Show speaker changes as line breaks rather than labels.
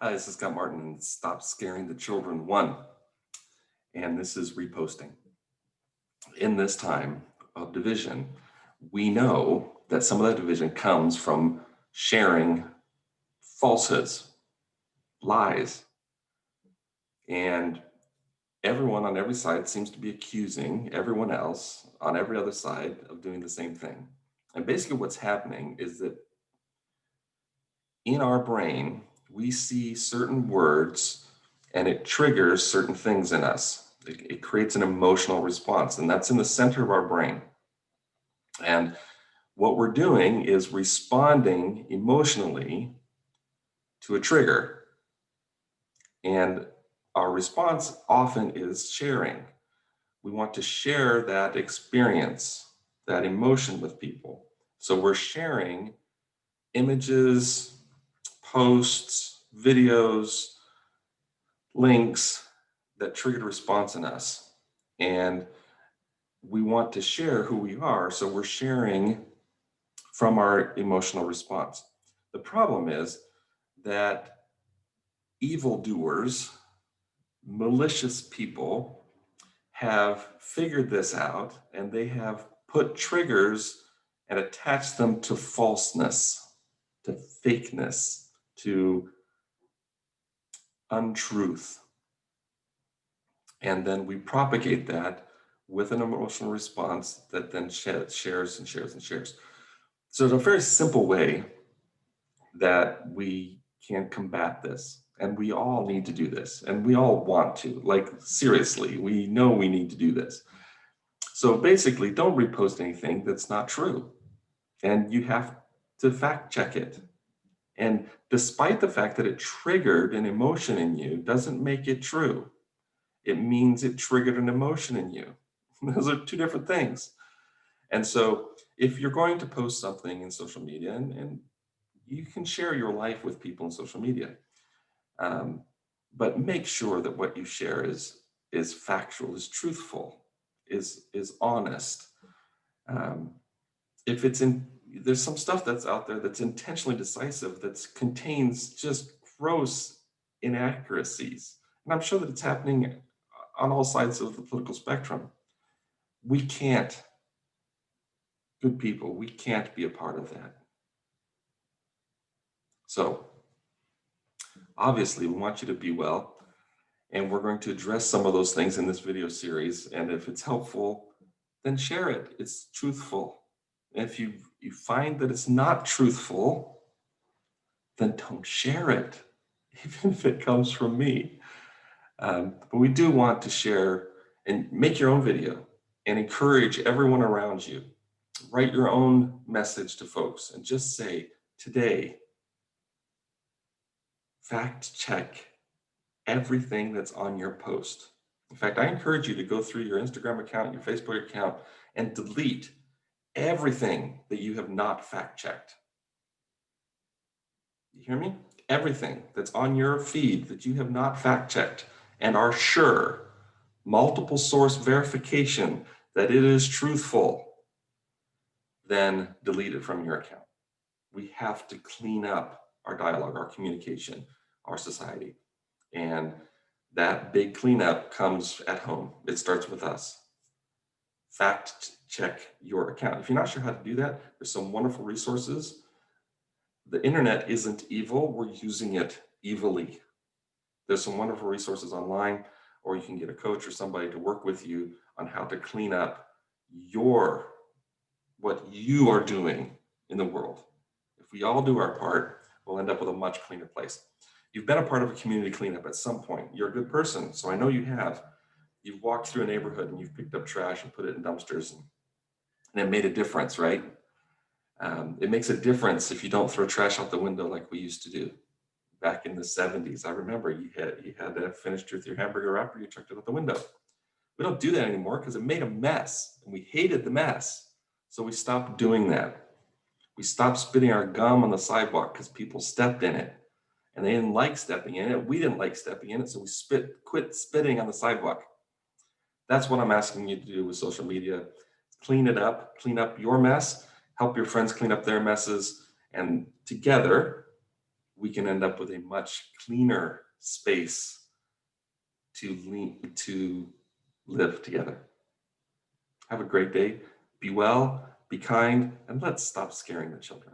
Hi, this is Scott Martin and Stop Scaring the Children 1. And this is reposting. In this time of division, we know that some of that division comes from sharing falsehoods, lies. And everyone on every side seems to be accusing everyone else on every other side of doing the same thing. And basically, what's happening is that in our brain, we see certain words and it triggers certain things in us. It creates an emotional response, and that's in the center of our brain. And what we're doing is responding emotionally to a trigger. And our response often is sharing. We want to share that experience, that emotion with people. So we're sharing images, posts, videos, links that triggered a response in us. And we want to share who we are, so we're sharing from our emotional response. The problem is that evildoers, malicious people have figured this out, and they have put triggers and attached them to falseness, to fakeness, to untruth. And then we propagate that with an emotional response that then shares and shares and shares. So there's a very simple way that we can combat this. And we all need to do this. And we all want to. Like, seriously, we know we need to do this. So basically, don't repost anything that's not true. And you have to fact check it. And despite the fact that it triggered an emotion in you, doesn't make it true. It means it triggered an emotion in you. Those are two different things. And so if you're going to post something in social media, and you can share your life with people in social media, but make sure that what you share is factual, is truthful, is honest. If it's in, there's some stuff that's out there that's intentionally decisive, that contains just gross inaccuracies. And I'm sure that it's happening on all sides of the political spectrum. We can't, good people, we can't be a part of that. So obviously we want you to be well, and we're going to address some of those things in this video series. And if it's helpful, then share it. It's truthful. And if you find that it's not truthful, then don't share it, even if it comes from me. But we do want to share and make your own video and encourage everyone around you. Write your own message to folks and just say, today, fact check everything that's on your post. In fact, I encourage you to go through your Instagram account, your Facebook account, and delete everything that you have not fact checked. You hear me? Everything that's on your feed that you have not fact checked and are sure, multiple source verification that it is truthful, then delete it from your account. We have to clean up our dialogue, our communication, our society. And that big cleanup comes at home. It starts with us. Fact check your account. If you're not sure how to do that, there's some wonderful resources. The internet isn't evil, we're using it evilly. There's some wonderful resources online, or you can get a coach or somebody to work with you on how to clean up what you are doing in the world. If we all do our part, we'll end up with a much cleaner place. You've been a part of a community cleanup at some point. You're a good person, so I know you have. You've walked through a neighborhood and you've picked up trash and put it in dumpsters, and it made a difference, right? It makes a difference if you don't throw trash out the window like we used to do back in the 70s. I remember you had finished with your hamburger wrapper, you chucked it out the window. We don't do that anymore because it made a mess and we hated the mess. So we stopped doing that. We stopped spitting our gum on the sidewalk because people stepped in it and they didn't like stepping in it. We didn't like stepping in it, so we quit spitting on the sidewalk. That's what I'm asking you to do with social media. Clean it up, clean up your mess, help your friends clean up their messes, and together we can end up with a much cleaner space to live together. Have a great day. Be well, be kind, and let's stop scaring the children.